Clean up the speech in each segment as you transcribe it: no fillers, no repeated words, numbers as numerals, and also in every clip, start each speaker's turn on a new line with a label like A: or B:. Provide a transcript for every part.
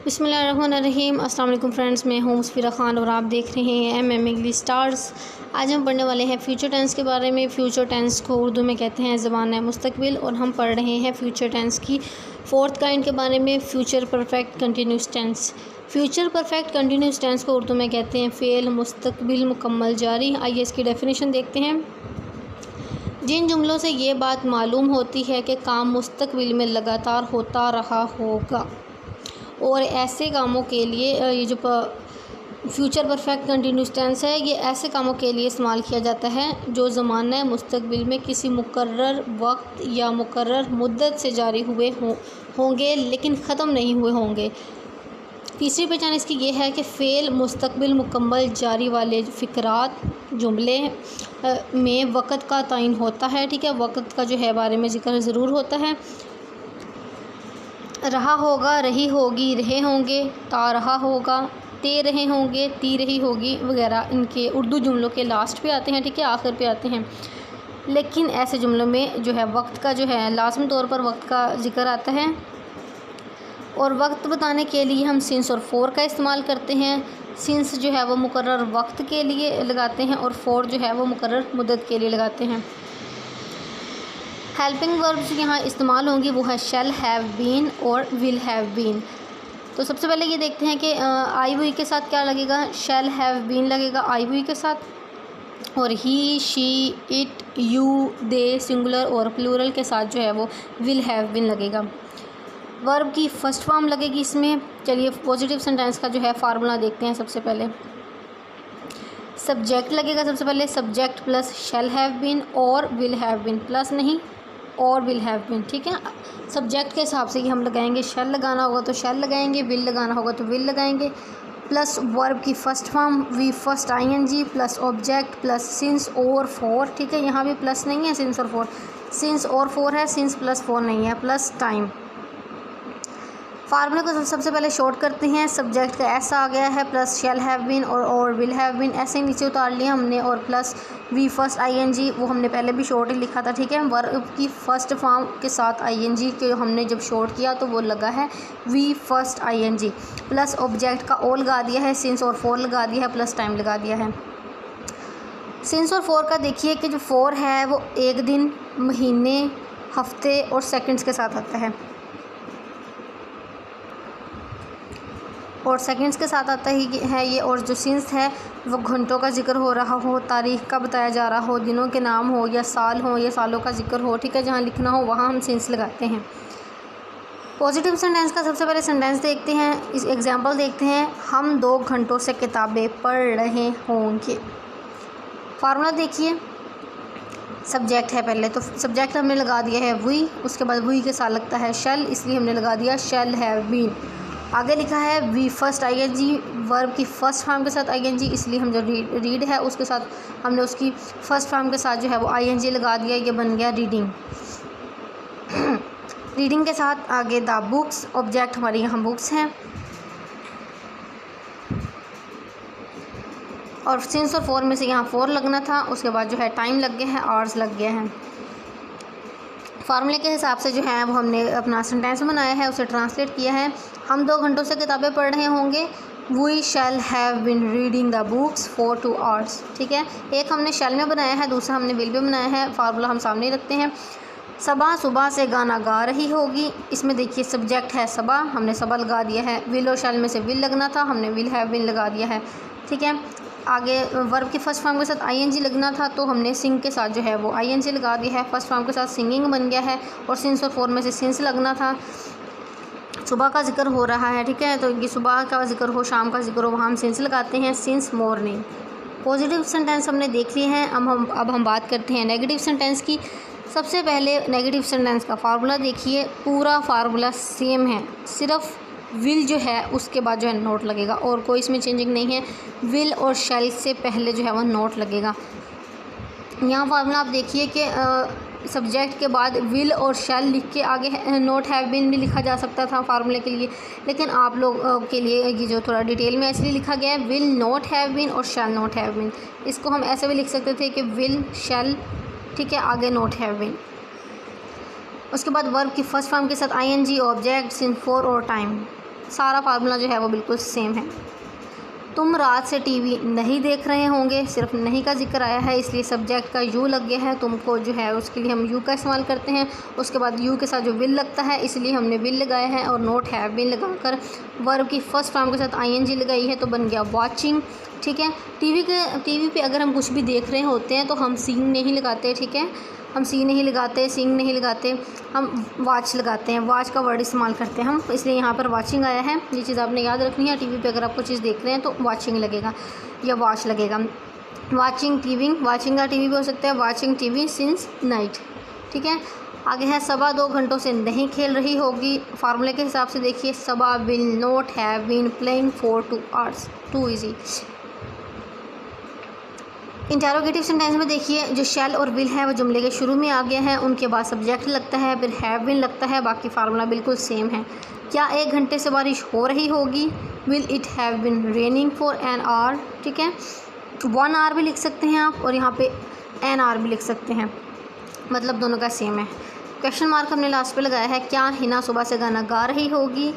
A: बिस्मिल्लाहिर्रहमानिर्रहीम। अस्सलाम वालेकुम फ्रेंड्स, मैं हूँ मुस्फिरा ख़ान और आप देख रहे हैं एम इंग्लिश स्टार्स। आज हम पढ़ने वाले हैं फ्यूचर टेंस के बारे में। फ्यूचर टेंस को उर्दू में कहते हैं ज़बान मुस्तकबिल और हम पढ़ रहे हैं फ्यूचर टेंस की फोर्थ काइंड के बारे में, future perfect continuous tense. Future perfect continuous tense को उर्दू में कहते हैं फ़ेल मुस्तकबिल मुकम्मल जारी। आइए इसकी डेफिनेशन देखते हैं। जिन जुमलों से ये बात मालूम होती है कि काम मुस्तकबिल में लगातार होता रहा होगा, और ऐसे कामों के लिए ये जो फ्यूचर परफेक्ट कंटिन्यूस टेंस है, ये ऐसे कामों के लिए इस्तेमाल किया जाता है जो ज़माना मुस्तकबिल में किसी मुकर्रर वक्त या मुकर्रर मुद्दत से जारी हुए होंगे लेकिन ख़त्म नहीं हुए होंगे। तीसरी पहचान इसकी ये है कि फ़ेल मुस्तकबिल मुकम्मल जारी वाले फ़िक्रात जुमले में वक़्त का तयन होता है। ठीक है, वक़्त का जो है बारे में ज़िक्र ज़रूर होता है। रहा होगा, रही होगी, रहे होंगे, ता रहा होगा, ते रहे होंगे, ती रही होगी वगैरह इनके उर्दू जुमलों के लास्ट पे आते हैं। ठीक है, आखिर पे आते हैं। लेकिन ऐसे जुमलों में जो है वक्त का जो है लाजमी तौर पर वक्त का ज़िक्र आता है, और वक्त बताने के लिए हम सिंस और फोर का इस्तेमाल करते हैं। सिंस जो है वो मुकर्रर वक्त के लिए लगाते हैं और फोर जो है वो मुकर्रर मुद्दत के लिए लगाते हैं। हेल्पिंग वर्ब्स यहाँ इस्तेमाल होंगी, वो है शैल हैव बीन और विल हैव बीन। तो सबसे पहले ये देखते हैं कि आई वी के साथ क्या लगेगा। शैल हैव बीन लगेगा आई वी के साथ, और he, she, it, you, they singular और प्लूरल के साथ जो है वो विल हैव बीन लगेगा। वर्ब की फ़र्स्ट फॉर्म लगेगी इसमें। चलिए पॉजिटिव सेंटेंस का जो है फार्मूला देखते हैं। सबसे पहले सब्जेक्ट लगेगा। सबसे पहले subject plus shall have been और विल हैव बीन, प्लस नहीं और विल हैव बीन। ठीक है, सब्जेक्ट के हिसाब से कि हम लगाएंगे, शैल लगाना होगा तो शैल लगाएंगे, विल लगाना होगा तो विल लगाएंगे, प्लस वर्ब की first form V first ING plus object plus since और फोर। ठीक है, यहाँ भी प्लस नहीं है, सिंस और फोर, सिंस और फोर है, सिंस प्लस फोर नहीं है, प्लस टाइम। फार्मूले को सबसे पहले शॉर्ट करते हैं। सब्जेक्ट का ऐसा आ गया है प्लस शैल हैव बीन और विल हैव बीन, ऐसे नीचे उतार लिया हमने, और प्लस वी फर्स्ट आईएनजी, वो हमने पहले भी शॉर्ट ही लिखा था। ठीक है, वर्ब की फ़र्स्ट फॉर्म के साथ आईएनजी के हमने जब शॉर्ट किया तो वो लगा है V first ING, plus object का ओ लगा दिया है, सिंस और फोर लगा दिया है, प्लस टाइम लगा दिया है। सिंस और फोर का देखिए कि जो फोर है वो एक दिन, महीने, हफ्ते और सेकंड्स के साथ आता है, और सेकंड्स के साथ आता ही है ये। और जो सिंस है वो घंटों का जिक्र हो रहा हो, तारीख़ का बताया जा रहा हो, दिनों के नाम हो या साल हो या सालों का जिक्र हो। ठीक है, जहाँ लिखना हो वहाँ हम सिंस लगाते हैं। पॉजिटिव सेंटेंस का सबसे पहले सेंटेंस देखते हैं, इस एग्जांपल देखते हैं। हम 2 घंटों से किताबें पढ़ रहे होंगे। फार्मूला देखिए, सब्जेक्ट है पहले, तो सब्जेक्ट हमने लगा दिया है वी, उसके बाद वी के साथ लगता है शैल, इसलिए हमने लगा दिया शैल हैव बीन। आगे लिखा है वी फर्स्ट आईएनजी, वर्ब की फ़र्स्ट फॉर्म के साथ आईएनजी, इसलिए हम जो रीड है उसके साथ हमने उसकी फ़र्स्ट फॉर्म के साथ जो है वो आईएनजी लगा दिया, ये बन गया रीडिंग। रीडिंग के साथ आगे द बुक्स, ऑब्जेक्ट हमारे यहाँ बुक्स हैं, और सिंस और फोर में से यहाँ फोर लगना था, उसके बाद जो है टाइम लग गया है, आवर्स लग गया है। फार्मूले के हिसाब से जो है वो हमने अपना सेंटेंस बनाया है, उसे ट्रांसलेट किया है। हम 2 घंटों से किताबें पढ़ रहे होंगे, we shall have been reading the books for 2 hours। ठीक है, एक हमने शैल में बनाया है, दूसरा हमने विल में बनाया है। फार्मूला हम सामने रखते हैं। सबा सुबह से गाना गा रही होगी, इसमें देखिए सब्जेक्ट है सबा, हमने सबा लगा दिया है। विल और शैल में से विल लगना था, हमने विल हैव बिन लगा दिया है। ठीक है, आगे वर्ब की फ़र्स्ट फॉर्म के साथ आईएनजी लगना था, तो हमने सिंग के साथ जो है वो आईएनजी लगा दिया है। फर्स्ट फॉर्म के साथ सिंगिंग बन गया है, और सिंस और फोर में से सिंस लगना था। सुबह का जिक्र हो रहा है, ठीक है, तो ये सुबह का जिक्र हो, शाम का जिक्र हो, वहाँ हम सिंस लगाते हैं, सिंस मॉर्निंग। पॉजिटिव सेंटेंस हमने देख लिए हैं। अब हम बात करते हैं नेगेटिव सेंटेंस की। सबसे पहले नेगेटिव सेंटेंस का फार्मूला देखिए, पूरा फार्मूला सेम है, सिर्फ विल जो है उसके बाद जो है नोट लगेगा, और कोई इसमें चेंजिंग नहीं है। विल और शैल से पहले जो है वो नोट लगेगा। यहाँ फार्मूला आप देखिए कि सब्जेक्ट के बाद विल और शैल लिख के आगे नोट हैव बीन भी लिखा जा सकता था फार्मूले के लिए, लेकिन आप लोग के लिए ये जो थोड़ा डिटेल में इसलिए लिखा गया है विल नॉट हैव बीन और शैल नॉट हैव बीन। इसको हम ऐसे भी लिख सकते थे कि विल शैल, ठीक है, आगे नॉट हैव बीन। उसके बाद वर्ब की फ़र्स्ट फॉर्म के साथ आईएनजी, ऑब्जेक्ट, सिंस, फॉर और टाइम। सारा फार्मूला जो है वो बिल्कुल सेम है। तुम रात से टीवी नहीं देख रहे होंगे, सिर्फ नहीं का जिक्र आया है इसलिए सब्जेक्ट का यू लग गया है। तुमको जो है उसके लिए हम यू का इस्तेमाल करते हैं। उसके बाद यू के साथ जो विल लगता है इसलिए हमने विल लगाया है और नोट हैव बीन लगाकर वर्ब की फर्स्ट फॉर्म के साथ आईएनजी लगाई है तो बन गया वॉचिंग। ठीक है, टीवी पे अगर हम कुछ भी देख रहे होते हैं तो हम सीइंग नहीं लगाते। ठीक है, हम सी नहीं लगाते, सिंग नहीं लगाते, हम वॉच लगाते हैं, वॉच का वर्ड इस्तेमाल करते हैं हम, इसलिए यहाँ पर वॉचिंग आया है। ये चीज़ आपने याद रखनी है। टीवी पे अगर आप कोई चीज़ देख रहे हैं तो वॉचिंग लगेगा या वॉच लगेगा। वॉचिंग टीवी, वॉचिंग का टीवी भी हो सकता है, वॉचिंग टीवी सिंस नाइट। ठीक है, आगे है सबा 2 घंटों से नहीं खेल रही होगी। फार्मूले के हिसाब से देखिए, Saba will not have been playing for 2 hours. Too easy. Interrogative sentence में देखिए, जो शैल और विल है वो जुमले के शुरू में आ गया है, उनके बाद सब्जेक्ट लगता है, फिर हैव बीन लगता है, बाकी फार्मूला बिल्कुल सेम है। क्या 1 घंटे से बारिश हो रही होगी? Will it have been raining for an hour. ठीक है, 1 आवर भी लिख सकते हैं आप और यहाँ पे एन आवर भी लिख सकते हैं, मतलब दोनों का सेम है। क्वेश्चन मार्क हमने लास्ट पे लगाया है। क्या हिना सुबह से गाना गा रही होगी?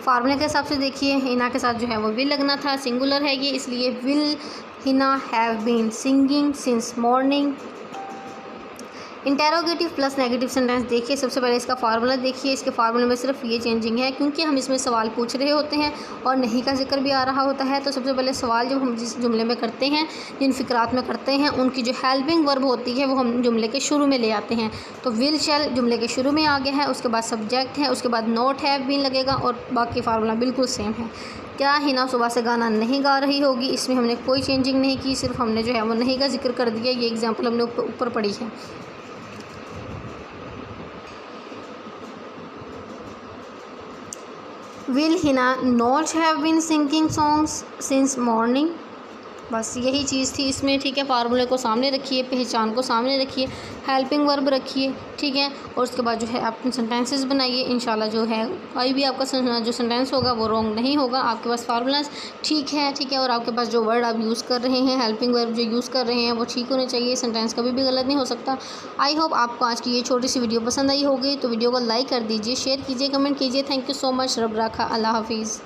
A: फार्मूले के हिसाब से देखिए, हिना के साथ जो है वो विल लगना था, सिंगुलर है ये, इसलिए will Hina have been singing since morning. Interrogative plus negative sentence देखिए, सबसे पहले इसका फार्मूला देखिए। इसके फार्मूले में सिर्फ ये चेंजिंग है क्योंकि हम इसमें सवाल पूछ रहे होते हैं और नहीं का जिक्र भी आ रहा होता है। तो सबसे पहले सवाल जब हम जिस जुमले में करते हैं, जिन फ़िक्रात में करते हैं, उनकी जो हेल्पिंग वर्ब होती है वो हम जुमले के शुरू में ले आते हैं। तो विल शैल जुमले के शुरू में आ गया है, उसके बाद सब्जेक्ट है, उसके बाद नॉट हैव बीन लगेगा और बाकी फार्मूला बिल्कुल सेम है। क्या हिना सुबह से गाना नहीं गा रही होगी? इसमें हमने कोई चेंजिंग नहीं की, सिर्फ हमने जो है वो नहीं का जिक्र कर दिया। ये एग्जाम्पल हमने ऊपर पढ़ी है। Will Hina not have been singing songs since morning. बस यही चीज़ थी इसमें। ठीक है, फार्मूले को सामने रखिए, पहचान को सामने रखिए, हेल्पिंग वर्ब रखिए। ठीक है, और उसके बाद जो है अपने सेंटेंसेस बनाइए। इंशाल्लाह जो है कोई भी आपका जो सेंटेंस होगा वो रॉन्ग नहीं होगा। आपके पास फार्मूलाज ठीक है, और आपके पास जो वर्ड आप यूज़ कर रहे हैं, हेल्पिंग वर्ब जो यूज़ कर रहे हैं वो ठीक होने चाहिए। सेंटेंस कभी भी गलत नहीं हो सकता। आई होप आपको आज की ये छोटी सी वीडियो पसंद आई होगी। तो वीडियो को लाइक कर दीजिए, शेयर कीजिए, कमेंट कीजिए। Thank you so much. रब राखा। अल्लाह हाफिज़।